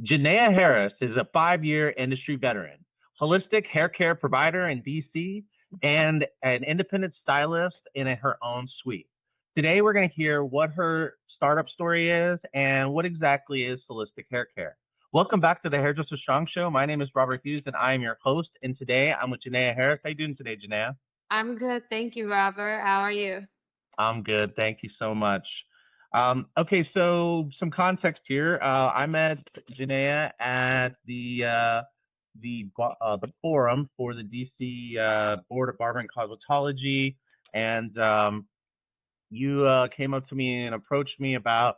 Janaya Harris is a 5-year industry veteran, holistic hair care provider in DC, and an independent stylist in her own suite. Today, we're going to hear what her startup story is and what exactly is holistic hair care. Welcome back to the Hairdresser Strong Show. My name is Robert Hughes, and I am your host. And today, I'm with Janaya Harris. How you doing today, Janaya? I'm good, thank you, Robert. How are you? I'm good. Thank you so much. Okay, so some context here. I met Janaya at the forum for the DC Board of Barber and Cosmetology, and you came up to me and approached me about.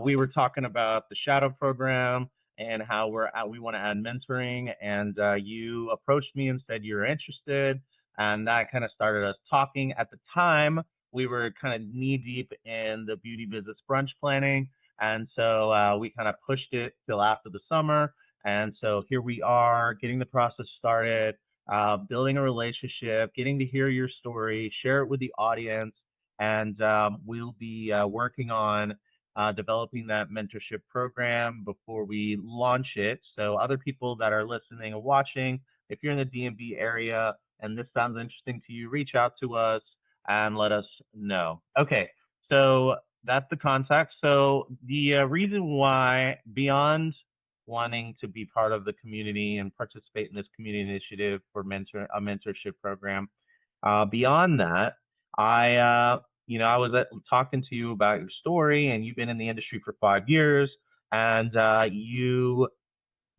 We were talking about the shadow program and how we want to add mentoring, and you approached me and said you're interested, and that kind of started us talking. At the time, we were kind of knee deep in the beauty business brunch planning, and so we kind of pushed it till after the summer, and so here we are getting the process started. Building a relationship, getting to hear your story, share it with the audience, and we'll be working on developing that mentorship program before we launch it. So other people that are listening and watching, if you're in the DMV area and this sounds interesting to you, reach out to us and let us know. Okay, so that's the context. So the reason why, beyond wanting to be part of the community and participate in this community initiative for a mentorship program, beyond that, I was talking to you about your story, and you've been in the industry for 5 years, and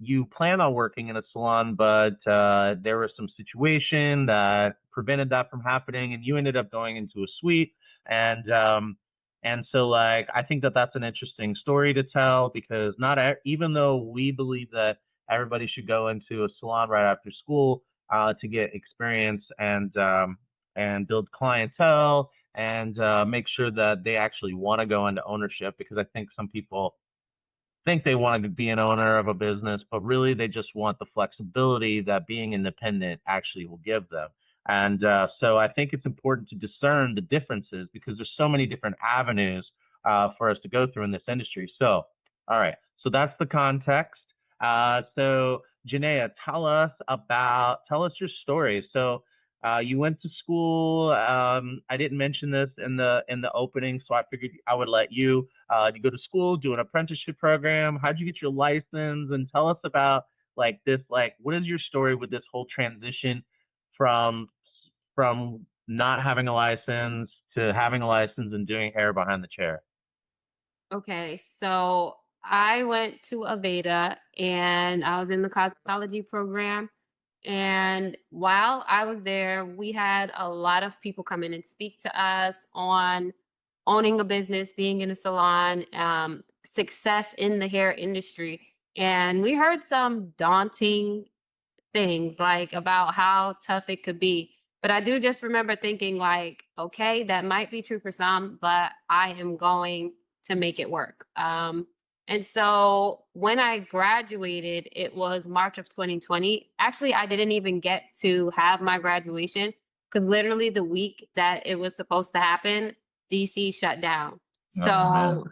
you plan on working in a salon, but there was some situation that prevented that from happening, and you ended up going into a suite, and so like I think that that's an interesting story to tell because even though we believe that everybody should go into a salon right after school to get experience and build clientele and make sure that they actually want to go into ownership, because I think some people think they want to be an owner of a business, but really they just want the flexibility that being independent actually will give them. And so I think it's important to discern the differences because there's so many different avenues for us to go through in this industry. So, all right, so that's the context. So Janaya, tell us your story. So you went to school. I didn't mention this in the opening, so I figured I would let you. You go to school, do an apprenticeship program. How'd you get your license? And tell us about like this. Like, what is your story with this whole transition from not having a license to having a license and doing hair behind the chair? Okay, so I went to Aveda and I was in the cosmetology program. And while I was there, we had a lot of people come in and speak to us on owning a business, being in a salon, success in the hair industry. And we heard some daunting things like about how tough it could be. But I do just remember thinking like, okay, that might be true for some, but I am going to make it work. And so when I graduated, it was March of 2020. Actually, I didn't even get to have my graduation because literally the week that it was supposed to happen, DC shut down. Oh man. So,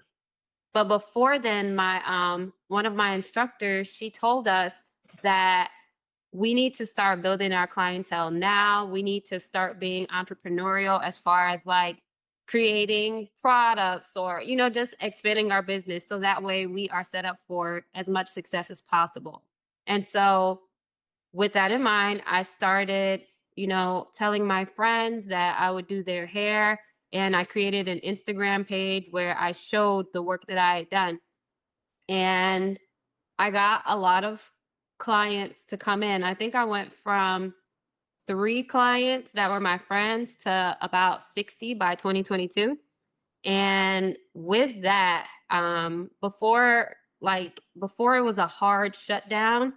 but before then, my one of my instructors, she told us that we need to start building our clientele now. We need to start being entrepreneurial as far as like creating products or, just expanding our business. So that way we are set up for as much success as possible. And so with that in mind, I started, telling my friends that I would do their hair. And I created an Instagram page where I showed the work that I had done. And I got a lot of clients to come in. I think I went from 3 clients that were my friends to about 60 by 2022. And with that, before it was a hard shutdown,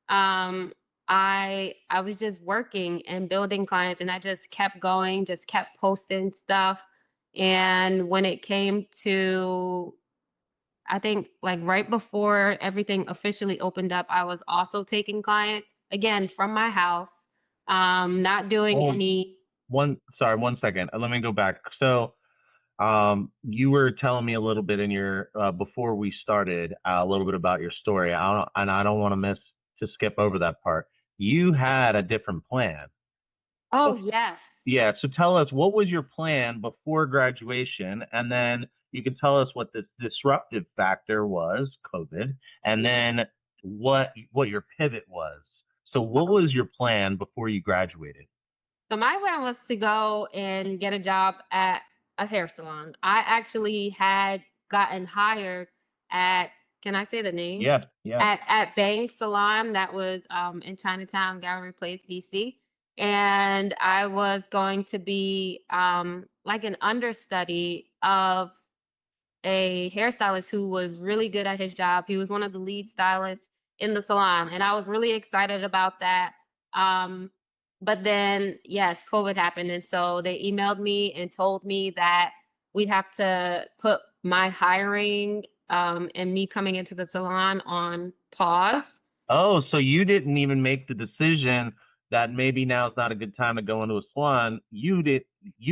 I was just working and building clients, and I just kept going, just kept posting stuff. And when it came to I think like right before everything officially opened up, I was also taking clients again from my house, not doing Oh, any. sorry, 1 second. Let me go back. So You were telling me a little bit in your before we started a little bit about your story. I don't want to miss to skip over that part. You had a different plan. Oh, Bef- yes. Yeah, so tell us what was your plan before graduation, and then you can tell us what the disruptive factor was, COVID, and Yeah. then what your pivot was. So what Oh. was your plan before you graduated? So my plan was to go and get a job at a hair salon. I actually had gotten hired at, can I say the name? Yes, yes. At Bang Salon that was in Chinatown, Gallery Place, DC. And I was going to be like an understudy of a hairstylist who was really good at his job. He was one of the lead stylists in the salon, and I was really excited about that. Um, but then, yes, COVID happened, and so they emailed me and told me that we'd have to put my hiring and me coming into the salon on pause. Oh, so you didn't even make the decision that maybe now is not a good time to go into a salon. You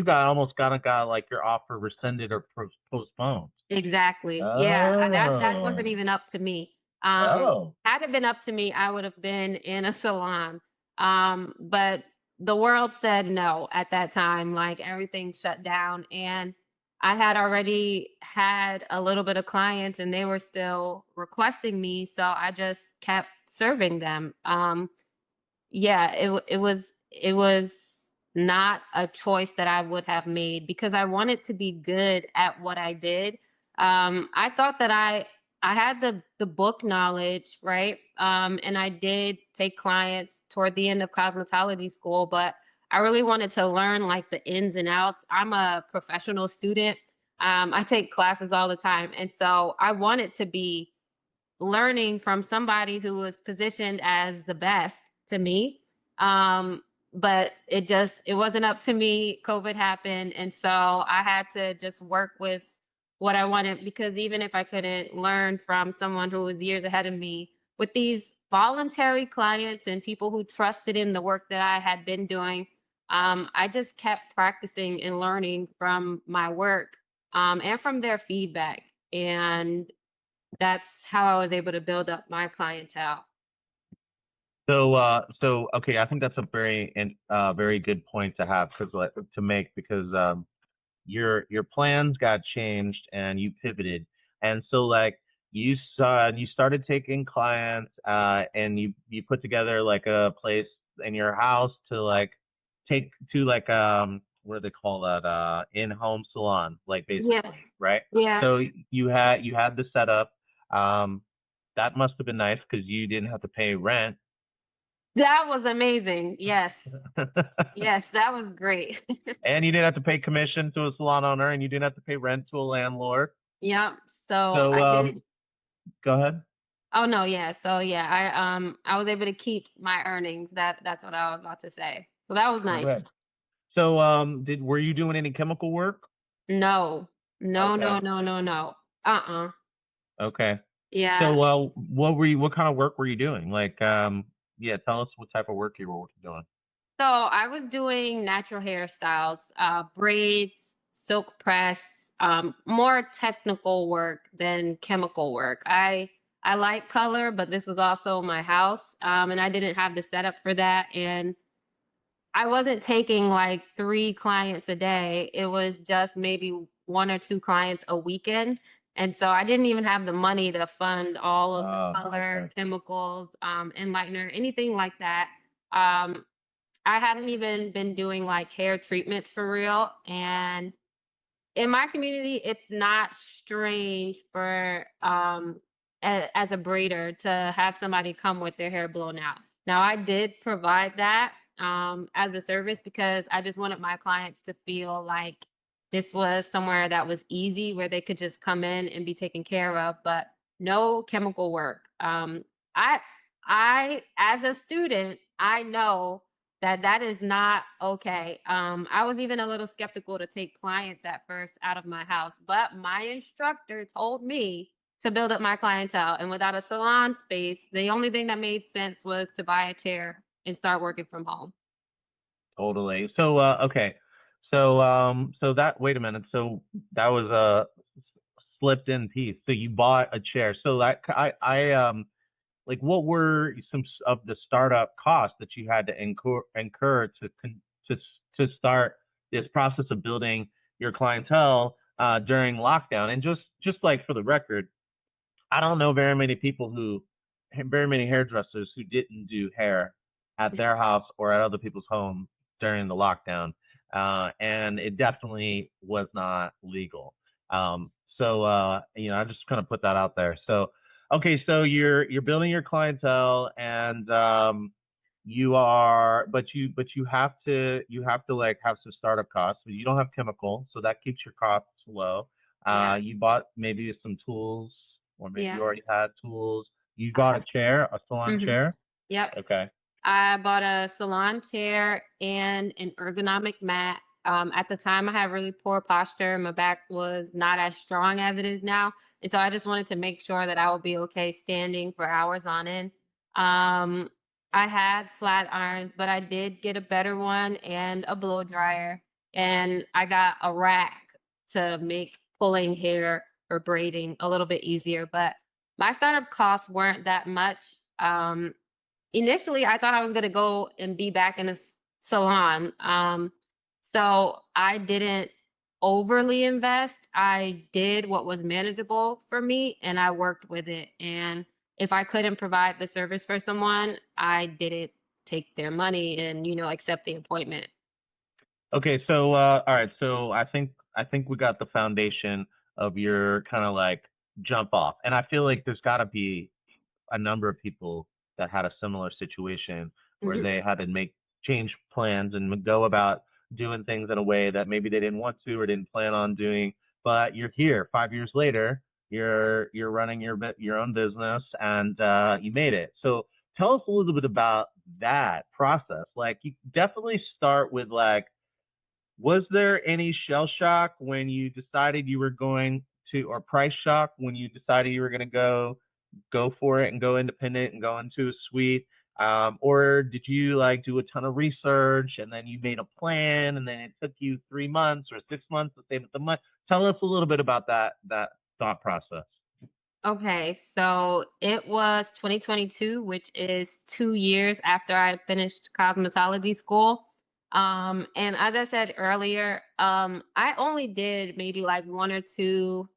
got almost got like your offer rescinded or postponed. Exactly. Yeah, that Oh, wasn't even up to me. oh. Had it been up to me, I would have been in a salon. But the world said no at that time. Like everything shut down, and I had already had a little bit of clients, and they were still requesting me, so I just kept serving them. Yeah, it was not a choice that I would have made because I wanted to be good at what I did. I thought that I had the book knowledge, right? And I did take clients toward the end of cosmetology school, but I really wanted to learn like the ins and outs. I'm a professional student. I take classes all the time, and so I wanted to be learning from somebody who was positioned as the best to me. Um, but it wasn't up to me. COVID happened. And so I had to just work with what I wanted because even if I couldn't learn from someone who was years ahead of me with these voluntary clients and people who trusted in the work that I had been doing, I just kept practicing and learning from my work and from their feedback. And that's how I was able to build up my clientele. So okay, I think that's a very good point to have because like to make because your plans got changed and you pivoted, and so like you started taking clients and you put together like a place in your house to like take to like what do they call that in-home salon like Yeah, basically, right? yeah. So you had the setup. um that must have been nice because you didn't have to pay rent. That was amazing. Yes. Yes, that was great. And you didn't have to pay commission to a salon owner, and you didn't have to pay rent to a landlord. Yep. So So, I did. go ahead. Oh no, yeah. So yeah, I was able to keep my earnings. That's what I was about to say. So that was Go nice. ahead. So, did were you doing any chemical work? No. No, no, Okay. no, no, no. Uh-uh. Okay. Yeah. So, what kind of work were you doing? Like, yeah, tell us what type of work you were doing. So I was doing natural hairstyles, braids, silk press, more technical work than chemical work. I like color, but this was also my house, and I didn't have the setup for that. And I wasn't taking like 3 clients a day. It was just maybe 1 or 2 clients a weekend. And so I didn't even have the money to fund all of the Oh, color, okay. chemicals, enlightener, anything like that. Um, I hadn't even been doing like hair treatments for real. And in my community, it's not strange for as a braider to have somebody come with their hair blown out. Now, I did provide that as a service because I just wanted my clients to feel like this was somewhere that was easy where they could just come in and be taken care of, but no chemical work. I as a student, I know that is not okay. I was even a little skeptical to take clients at first out of my house, but my instructor told me to build up my clientele. And without a salon space, the only thing that made sense was to buy a chair and start working from home. Totally. So, okay. So that wait a minute. So that was a slipped in piece. So you bought a chair. So that I like what were some of the startup costs that you had to incur to to start this process of building your clientele during lockdown? And just like for the record, I don't know very many hairdressers who didn't do hair at their house or at other people's home during the lockdown, and it definitely was not legal. I just kind of put that out there. So, okay, so you're building your clientele, and you have to like have some startup costs. So you don't have chemical, so that keeps your costs low. Yeah. You bought maybe some tools, or maybe you Yes. already had tools. You got I a chair, a salon mhm. chair. Yep. Okay. I bought a salon chair and an ergonomic mat. At the time, I had really poor posture. My back was not as strong as it is now. And so I just wanted to make sure that I would be okay standing for hours on end. Um, I had flat irons, but I did get a better one and a blow dryer. And I got a rack to make pulling hair or braiding a little bit easier. But my startup costs weren't that much. Initially, I thought I was gonna go and be back in a salon. So I didn't overly invest. I did what was manageable for me, and I worked with it. And if I couldn't provide the service for someone, I didn't take their money and accept the appointment. Okay, so all right, so I think we got the foundation of your kind of like jump off, and I feel like there's got to be a number of people that had a similar situation where Mhm. they had to make change plans and go about doing things in a way that maybe they didn't want to or didn't plan on doing. But you're here 5 years later. You're running your own business, and you made it. So tell us a little bit about that process. Like you definitely start with like, was there any shell shock when you decided you were going to, or price shock when you decided you were going to go for it and go independent and go into a suite? Or did you like do a ton of research and then you made a plan and then it took you 3 months or 6 months to save up the money? Tell us a little bit about that thought process. Okay, so it was 2022, which is 2 years after I finished cosmetology school. And as I said earlier, I only did maybe like one or two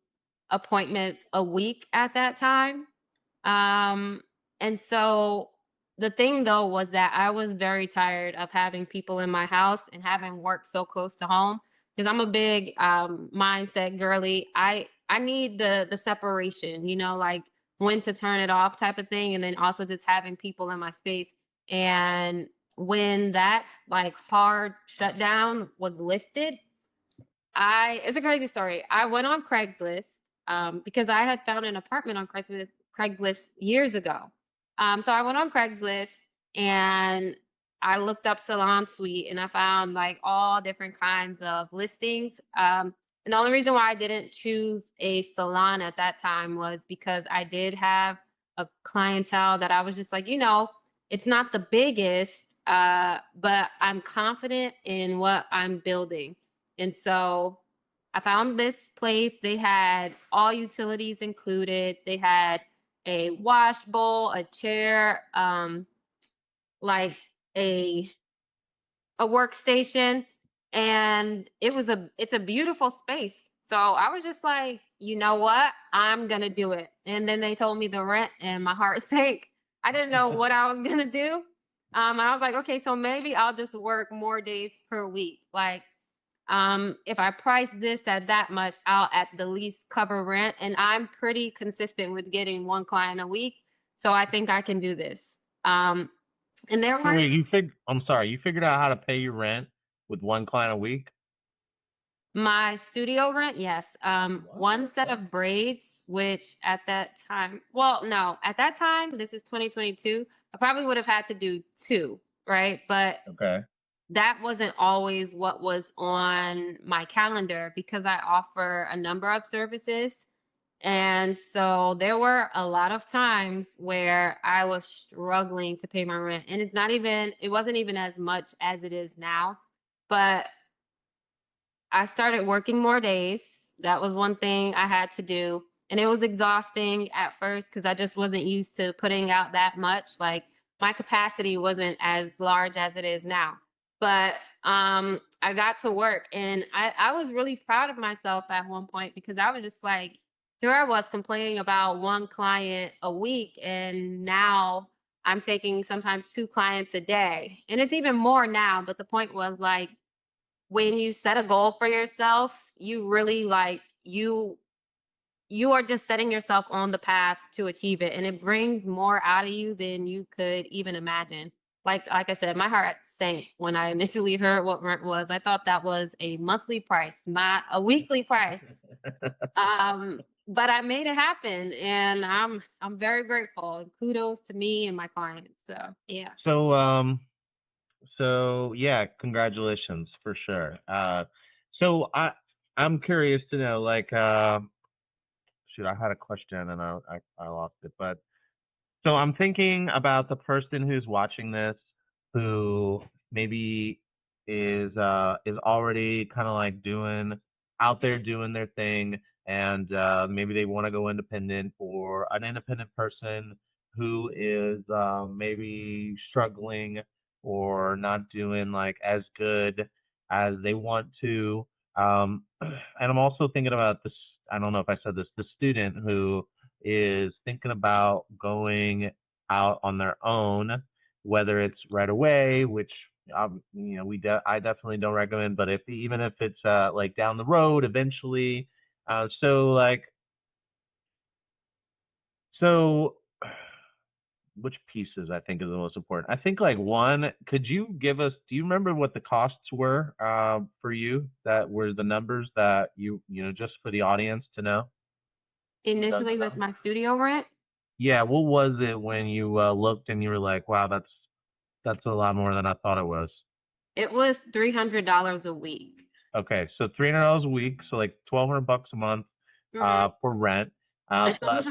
appointments a week at that time. Um, and so the thing though was that I was very tired of having people in my house and having work so close to home because I'm a big mindset girly. I need the separation, like when to turn it off type of thing, and then also just having people in my space. And when that like hard shutdown was lifted, I it's a crazy story. I went on Craigslist because I had found an apartment on Craigslist years ago. So I went on Craigslist and I looked up salon suite and I found like all different kinds of listings. And the only reason why I didn't choose a salon at that time was because I did have a clientele that I was just like, it's not the biggest, but I'm confident in what I'm building. And so I found this place. They had all utilities included. They had a wash bowl, a chair, like a a workstation, and it's a beautiful space. So I was just like, you know what? I'm gonna do it. And then they told me the rent and my heart sank. I didn't know what I was gonna do. And I was like, okay, so maybe I'll just work more days per week. Like if I price this at that much, I'll at the least cover rent. And I'm pretty consistent with getting one client a week. So I think I can do this. And there So were wait, I'm sorry, you figured out how to pay your rent with one client a week? my studio rent, yes. What? One set of braids, which at that time, well, no, at that time, this is 2022, I probably would have had to do two, right? But Okay. that wasn't always what was on my calendar because I offer a number of services. And so there were a lot of times where I was struggling to pay my rent. And it wasn't even as much as it is now. But I started working more days. That was one thing I had to do. And it was exhausting at first because I just wasn't used to putting out that much. Like my capacity wasn't as large as it is now. But I got to work and I was really proud of myself at one point because I was just like, here I was complaining about one client a week. And now I'm taking sometimes two clients a day. And it's even more now. But the point was like, when you set a goal for yourself, you really like you are just setting yourself on the path to achieve it and it brings more out of you than you could even imagine. Like I said, my heart sank when I initially heard what rent was. I thought that was a monthly price, not a weekly price. But I made it happen and I'm very grateful. Kudos to me and my clients. So yeah. So so yeah, congratulations for sure. So I'm curious to know, like, shoot, I had a question and I lost it, but so I'm thinking about the person who's watching this, who maybe is already kind of like doing out there doing their thing, and maybe they want to go independent, or an independent person who is maybe struggling or not doing like as good as they want to. And I'm also thinking about this. I don't know if I said this. The student who is thinking about going out on their own, whether it's right away, which I definitely don't recommend, but if even if it's like down the road eventually. So like so which pieces I think is the most important? I think like one, could you give us, do you remember what the costs were for you, that were the numbers that just for the audience to know who Initially doesn't with know? my studio rent, Yeah, what was it when you looked and you were like, wow, that's a lot more than I thought it was. it was $300 a week. Okay, so $300 a week, so like 1,200 bucks a month Mhm. for rent. And Plus,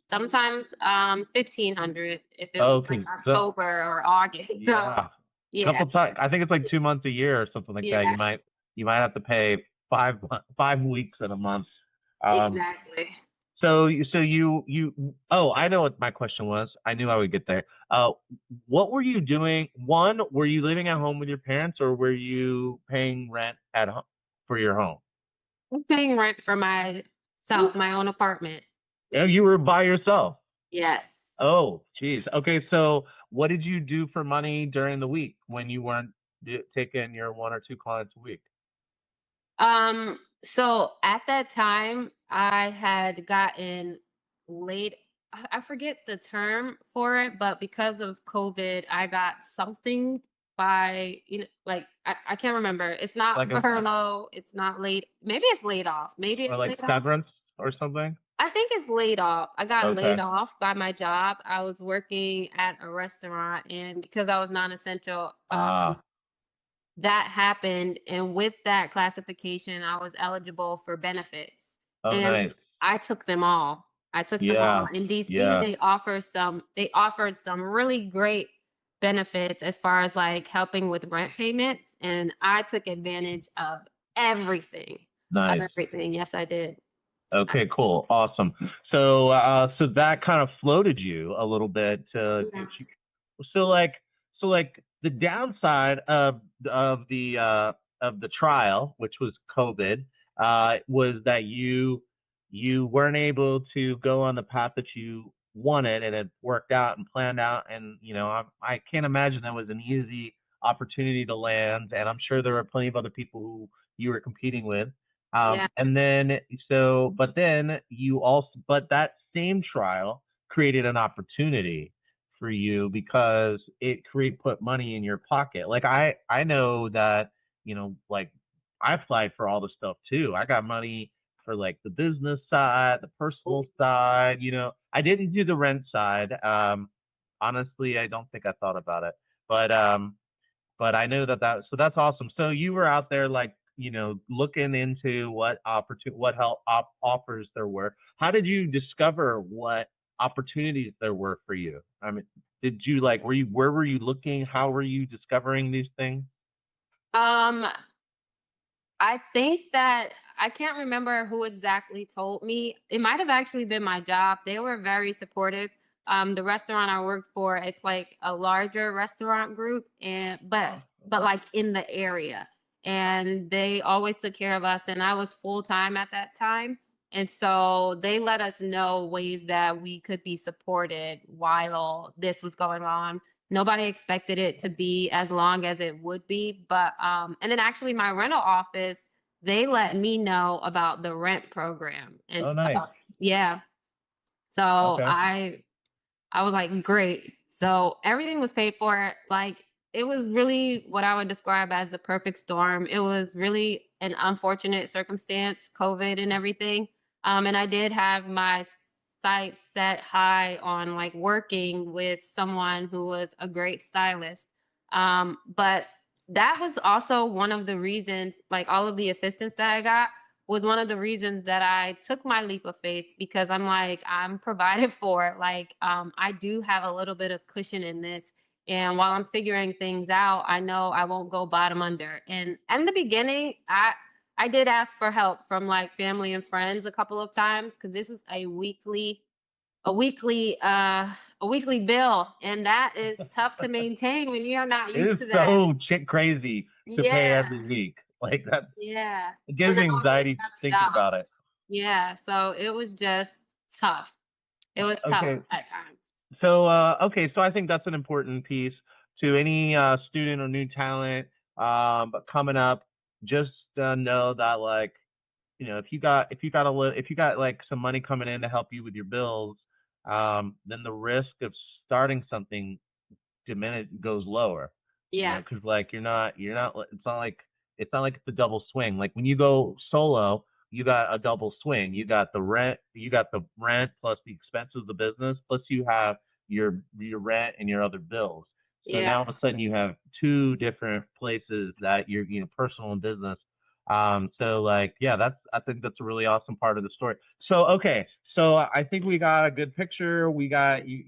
sometimes 1,500 if it was like okay, so October or August. So yeah, yeah, couple times. I think it's like 2 months a year or something like that. yeah, You might have to pay 5 weeks in a month. Um, exactly. oh, I know what my question was. I knew I would get there. What were you doing? One, were you living at home with your parents, or were you paying rent at home for your home? I'm paying rent for myself, my own apartment. Yeah, you were by yourself. Yes. Oh, geez. Okay, so what did you do for money during the week when you weren't taking your one or two clients a week? So at that time, I had gotten laid. I forget the term for it, but because of COVID, I got something by, like I can't remember. It's not Like a furlough. It's not laid. Maybe it's laid off. Maybe or it's like laid off. severance or something? I think it's laid off. I got laid Okay. off by my job. I was working at a restaurant, and because I was non-essential, Ah, that happened, and with that classification, I was eligible for benefits, oh, and nice. I took them all. I took them all. Yeah, In DC, yeah, they offered some really great benefits as far as, like, helping with rent payments, and I took advantage of everything, nice. Yes, I did. Okay, cool, awesome. So that kind of floated you a little bit to Yeah. get you. So like, the downside of the trial, which was COVID, was that you weren't able to go on the path that you wanted, and it worked out and planned out. And I can't imagine that was an easy opportunity to land. And I'm sure there were plenty of other people who you were competing with. Yeah. And then but then but that same trial created an opportunity for you because it put money in your pocket. Like I know that, like I applied for all the stuff too. I got money for like the business side, the personal side, I didn't do the rent side. Honestly, I don't think I thought about it. But I knew so that's awesome. So you were out there like, looking into what help offers there were. How did you discover what opportunities there were for you? I mean, did you like, where were you looking? How were you discovering these things? Um, I think that I can't remember who exactly told me. It might have actually been my job. They were very supportive. The restaurant I worked for, it's like a larger restaurant group, and Oh, but okay. like in the area, and they always took care of us. And I was full time at that time, and so they let us know ways that we could be supported while this was going on. Nobody expected it to be as long as it would be, but and then actually my rental office, they let me know about the rent program and Oh, nice. stuff. Yeah. So Okay. I was like, great. So everything was paid for. Like, it was really what I would describe as the perfect storm. It was really an unfortunate circumstance, COVID and everything. And I did have my sights set high on like working with someone who was a great stylist. But that was also one of the reasons, like all of the assistance that I got was one of the reasons that I took my leap of faith, because I'm like, I'm provided for. Like, I do have a little bit of cushion in this. And while I'm figuring things out, I know I won't go bottom under. And in the beginning, I did ask for help from like family and friends a couple of times, because this was a weekly a weekly bill. And that is tough to maintain when you're not It used is to that. so shit crazy to pay Yeah. every week. Like that, Yeah. it And gives then me I didn't anxiety have a thinking job. about it. Yeah, so it was just tough. It was tough Okay. at times. So, okay, so I think that's an important piece to any student or new talent coming up. Just know that, like, if you got like some money coming in to help you with your bills, then the risk of starting something goes lower, because Yes. like it's not like it's a double swing. Like when you go solo, you got a double swing. You got the rent plus the expenses of the business, plus you have your rent and your other bills. So now all of a Yes. sudden you have two different places that you're, personal and business. So like, yeah, I think that's a really awesome part of the story. So okay, so I think we got a good picture. We got you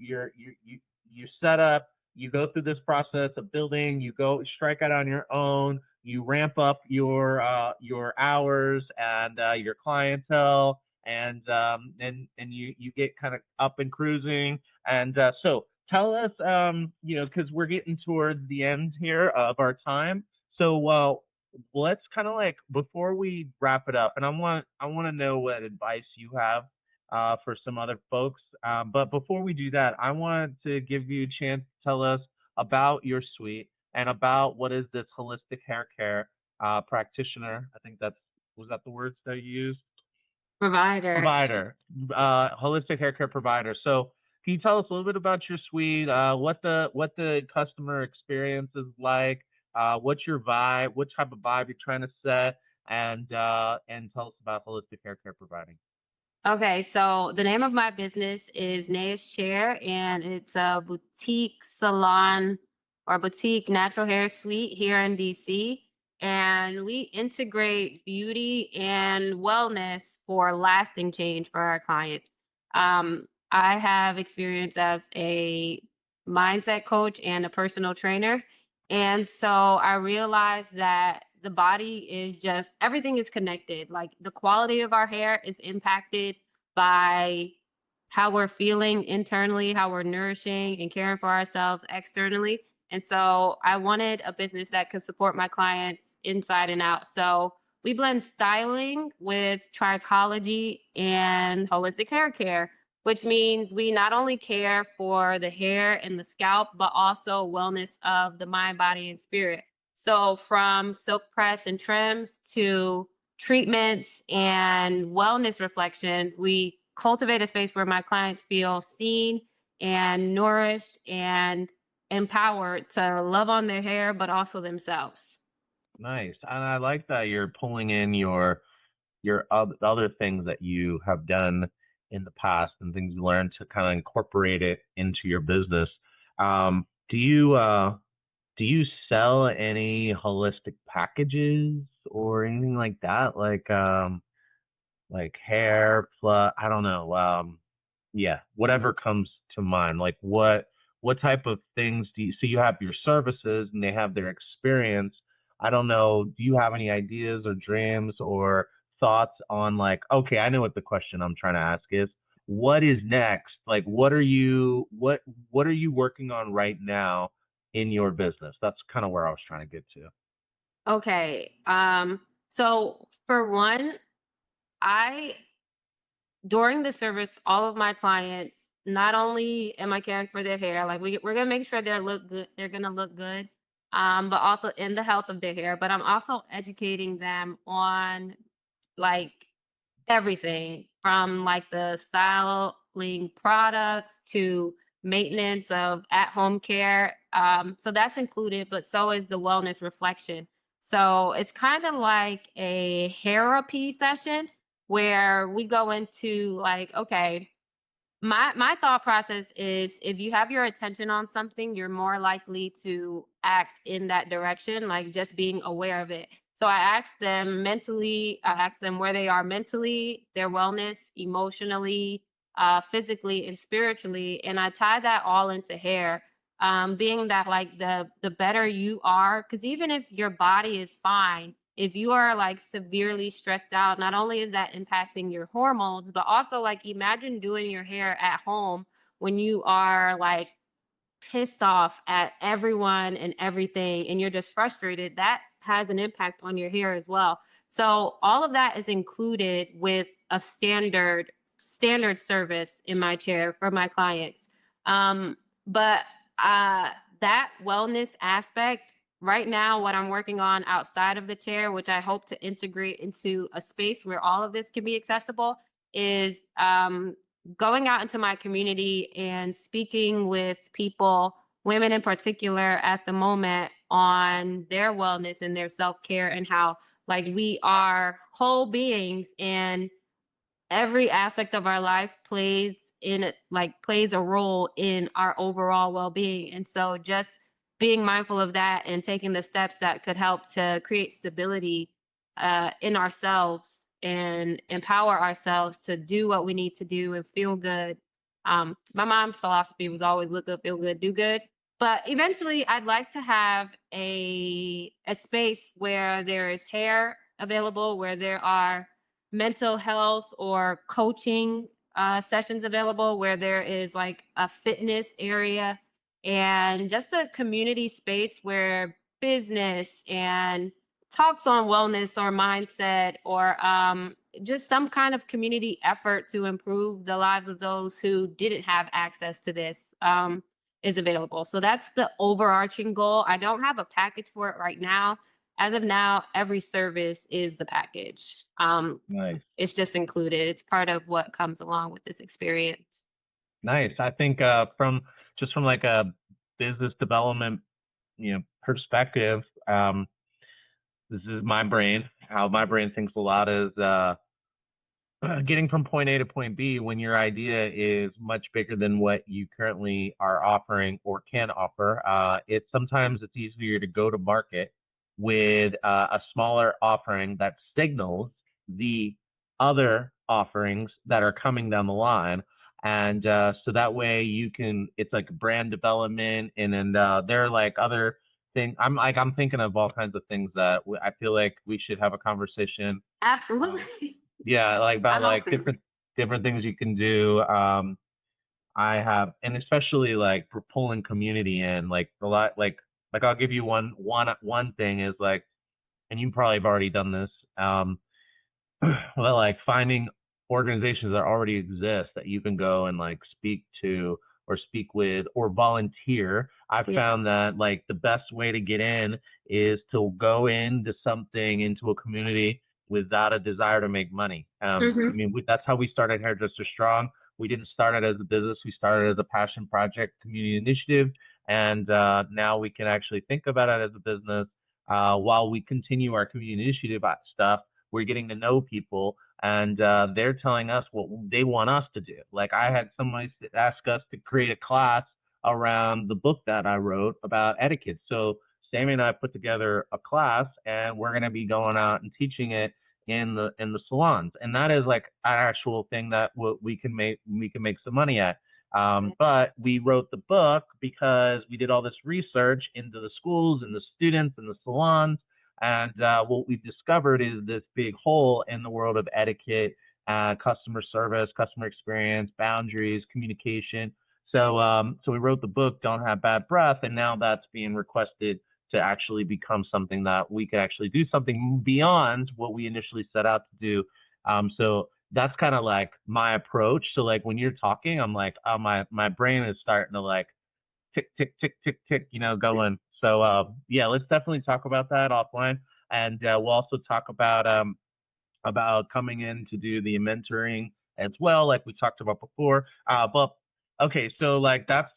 set up, you go through this process of building, you go strike out on your own, you ramp up your hours and your clientele, and you get kind of up and cruising. And so tell us, because we're getting towards the end here of our time. So let's kind of like, before we wrap it up, and I want to know what advice you have for some other folks. But before we do that, I want to give you a chance to tell us about your suite and about what is this holistic hair care practitioner. I think was that the words that you used? Provider. Provider, holistic hair care provider. So can you tell us a little bit about your suite? What the customer experience is like? What's your vibe? What type of vibe you're trying to set? And tell us about holistic hair care providing. Okay, so the name of my business is Naya's Chair, and it's a boutique salon or boutique natural hair suite here in DC. And we integrate beauty and wellness for lasting change for our clients. I have experience as a mindset coach and a personal trainer. And so I realized that the body is just everything is connected. Like the quality of our hair is impacted by how we're feeling internally, how we're nourishing and caring for ourselves externally. And so I wanted a business that could support my clients inside and out. So we blend styling with trichology and holistic hair care, which means we not only care for the hair and the scalp, but also wellness of the mind, body, and spirit. So from silk press and trims to treatments and wellness reflections, we cultivate a space where my clients feel seen and nourished and empowered to love on their hair, but also themselves. Nice, and I like that you're pulling in your other things that you have done in the past and things you learned to kind of incorporate it into your business. Do you sell any holistic packages or anything like that? Like hair plus, I don't know, yeah, whatever comes to mind. Like what type of things do you, so you have your services and they have their experience. I don't know, do you have any ideas or dreams or thoughts on like, okay, I know what the question I'm trying to ask is. What is next? Like what are you working on right now in your business? That's kind of where I was trying to get to. Okay. So for one, I during the service, all of my clients, not only am I caring for their hair, like we're gonna make sure they're gonna look good, but also in the health of their hair. But I'm also educating them on like everything from like the styling products to maintenance of at-home care. So that's included, but so is the wellness reflection. So it's kind of like a therapy session where we go into like, okay, my thought process is if you have your attention on something, you're more likely to act in that direction, like just being aware of it. So I ask them where they are mentally, their wellness, emotionally, physically, and spiritually, and I tie that all into hair. Being that like the better you are, because even if your body is fine, if you are like severely stressed out, not only is that impacting your hormones, but also like imagine doing your hair at home when you are like pissed off at everyone and everything and you're just frustrated. That has an impact on your hair as well. So all of that is included with a standard service in my chair for my clients. But that wellness aspect right now, what I'm working on outside of the chair, which I hope to integrate into a space where all of this can be accessible, is going out into my community and speaking with people, women in particular, at the moment on their wellness and their self care and how like we are whole beings and every aspect of our life plays a role in our overall well-being, and so just being mindful of that and taking the steps that could help to create stability in ourselves and empower ourselves to do what we need to do and feel good. My mom's philosophy was always look good, feel good, do good, but eventually I'd like to have a space where there is hair available, where there are mental health or coaching sessions available, where there is like a fitness area and just a community space where business and talks on wellness or mindset or just some kind of community effort to improve the lives of those who didn't have access to this is available. So that's the overarching goal. I don't have a package for it right now. As of now, every service is the package. Nice. It's just included. It's part of what comes along with this experience. Nice. I think from like a business development, perspective, this is my brain. How my brain thinks a lot is getting from point A to point B when your idea is much bigger than what you currently are offering or can offer. It's easier to go to market with a smaller offering that signals the other offerings that are coming down the line. And so that way it's like brand development, and then there are like other things. I'm thinking of all kinds of things that I feel like we should have a conversation. Absolutely. Yeah, like about I'm like open. different things you can do. I have, and especially like for pulling community in, like a lot, like I'll give you one thing is like, and you probably have already done this. Well, like finding organizations that already exist that you can go and like speak to or speak with or volunteer. I Yeah. found that like the best way to get in is to go into a community without a desire to make money. I Hmm. mean, that's how we started Hairdresser Strong. We didn't start it as a business. We started as a passion project, community initiative, and now we can actually think about it as a business while we continue our community initiative stuff. We're getting to know people, and they're telling us what they want us to do. Like I had somebody ask us to create a class around the book that I wrote about etiquette. So Sammy and I put together a class, and we're going to be going out and teaching it in the salons, and that is like an actual thing that we can make some money at. But we wrote the book because we did all this research into the schools and the students and the salons, And what we've discovered is this big hole in the world of etiquette, customer service, customer experience, boundaries, communication. So we wrote the book, Don't Have Bad Breath, and now that's being requested to actually become something that we could actually do something beyond what we initially set out to do. So that's kind of like my approach. So like when you're talking, I'm like, oh, my brain is starting to like tick, tick, tick, tick, tick, going. So yeah, let's definitely talk about that offline, and we'll also talk about coming in to do the mentoring as well, like we talked about before. But okay, so like that's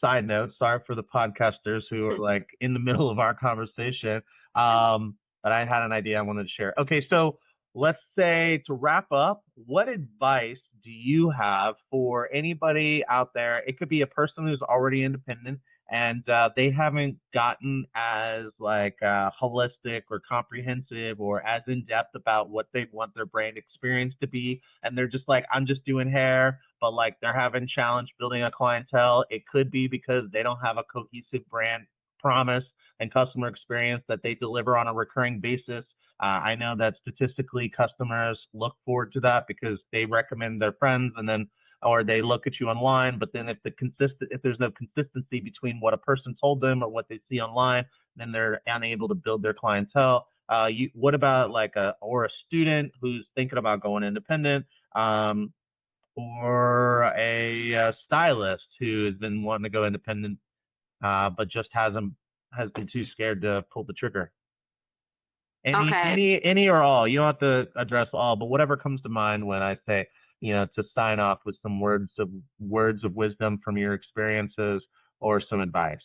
side note. Sorry for the podcasters who are like in the middle of our conversation. But I had an idea I wanted to share. Okay, so let's say to wrap up, what advice do you have for anybody out there? It could be a person who's already independent and they haven't gotten as like holistic or comprehensive or as in depth about what they want their brand experience to be, and they're just like, I'm just doing hair, but like they're having challenge building a clientele. It could be because they don't have a cohesive brand promise and customer experience that they deliver on a recurring basis. I know that statistically customers look forward to that because they recommend their friends, and then or they look at you online. But then if there's no consistency between what a person told them or what they see online, then they're unable to build their clientele. What about like a student who's thinking about going independent, or a stylist who has been wanting to go independent, but just has been too scared to pull the trigger? Any, Okay. any, any or all. You don't have to address all, but whatever comes to mind when I say, to sign off with some words of wisdom from your experiences or some advice.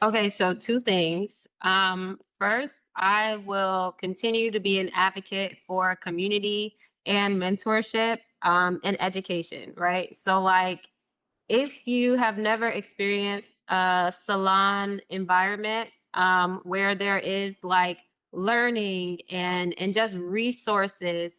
Okay, so two things. First, I will continue to be an advocate for community and mentorship and education, right? So, like, if you have never experienced a salon environment where there is like learning and just resources,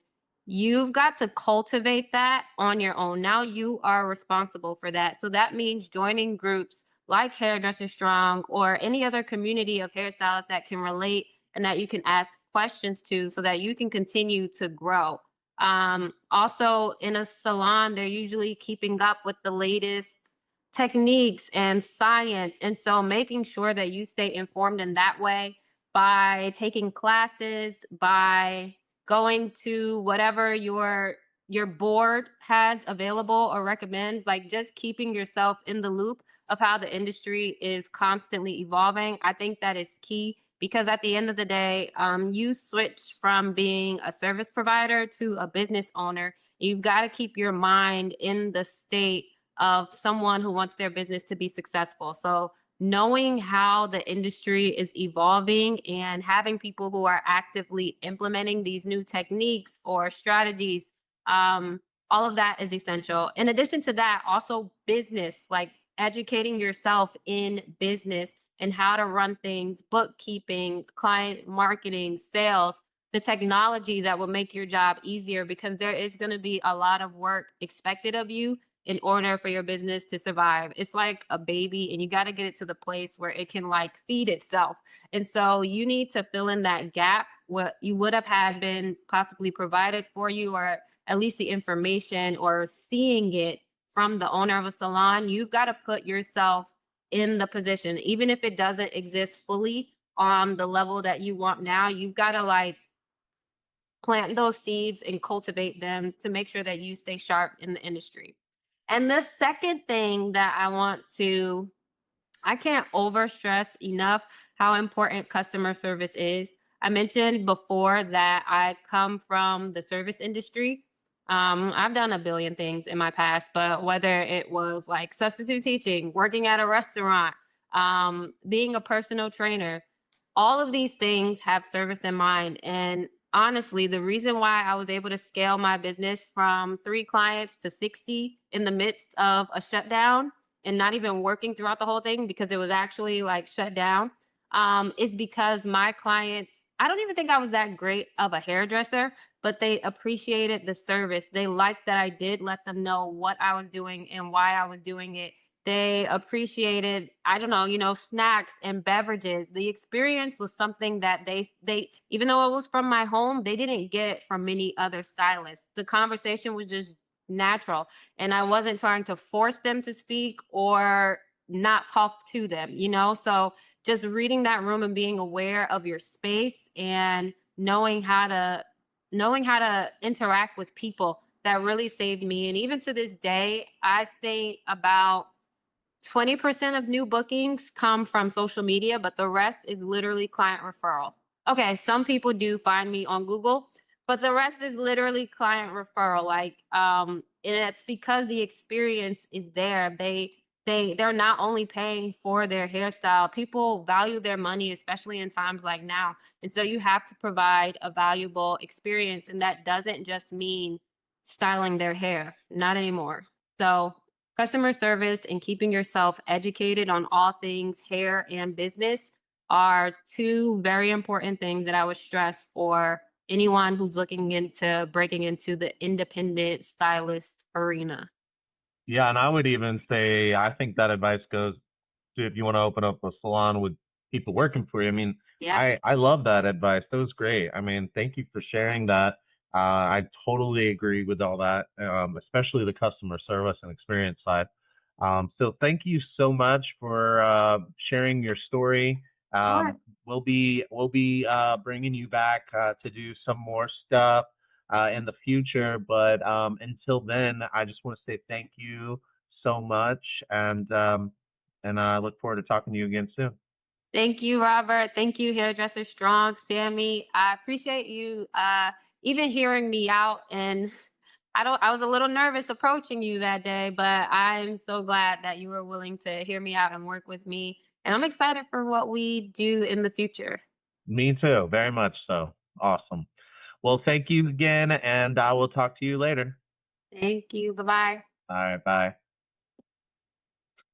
you've got to cultivate that on your own. Now you are responsible for that. So that means joining groups like Hairdresser Strong or any other community of hairstylists that can relate and that you can ask questions to so that you can continue to grow. Also, in a salon, they're usually keeping up with the latest techniques and science. And so, making sure that you stay informed in that way by taking classes, by going to whatever your board has available or recommends, like just keeping yourself in the loop of how the industry is constantly evolving. I think that is key because at the end of the day, you switch from being a service provider to a business owner. You've got to keep your mind in the state of someone who wants their business to be successful. So, knowing how the industry is evolving and having people who are actively implementing these new techniques or strategies, um, all of that is essential. In addition to that, also business, like educating yourself in business and how to run things, bookkeeping, client marketing, sales, the technology that will make your job easier because there is going to be a lot of work expected of you in order for your business to survive. It's like a baby and you got to get it to the place where it can like feed itself. And so you need to fill in that gap what you would have had been possibly provided for you or at least the information or seeing it from the owner of a salon. You've got to put yourself in the position even if it doesn't exist fully on the level that you want now. You've got to like plant those seeds and cultivate them to make sure that you stay sharp in the industry. And the second thing that I can't over stress enough how important customer service is. I mentioned before that I come from the service industry. I've done a billion things in my past, but whether it was like substitute teaching, working at a restaurant, being a personal trainer, all of these things have service in mind. And honestly, the reason why I was able to scale my business from 3 clients to 60 in the midst of a shutdown and not even working throughout the whole thing because it was actually like shut down, is because my clients, I don't even think I was that great of a hairdresser, but they appreciated the service. They liked that I did let them know what I was doing and why I was doing it. They appreciated, I don't know, snacks and beverages. The experience was something that they even though it was from my home, they didn't get from many other stylists. The conversation was just natural, and I wasn't trying to force them to speak or not talk to them, So just reading that room and being aware of your space and knowing how to interact with people, that really saved me. And even to this day, I think about 20% of new bookings come from social media, but the rest is literally client referral. Okay, some people do find me on Google, but the rest is literally client referral. And it's because the experience is there. They're not only paying for their hairstyle. People value their money, especially in times like now. And so you have to provide a valuable experience, and that doesn't just mean styling their hair. Not anymore. So customer service and keeping yourself educated on all things hair and business are two very important things that I would stress for anyone who's looking into breaking into the independent stylist arena. Yeah, and I would even say I think that advice goes to if you want to open up a salon with people working for you. I mean, Yeah, I love that advice. That was great. I mean, thank you for sharing that. I totally agree with all that, especially the customer service and experience side. So thank you so much for sharing your story. sure. We'll be bringing you back to do some more stuff in the future. But until then, I just want to say thank you so much, and I look forward to talking to you again soon. Thank you, Robert. Thank you, Hairdresser Strong, Sammy. I appreciate you even hearing me out. And I was a little nervous approaching you that day, but I'm so glad that you were willing to hear me out and work with me. And I'm excited for what we do in the future. Me too, very much so. Awesome. Well, thank you again, and I will talk to you later. Thank you. Bye bye. All right, bye.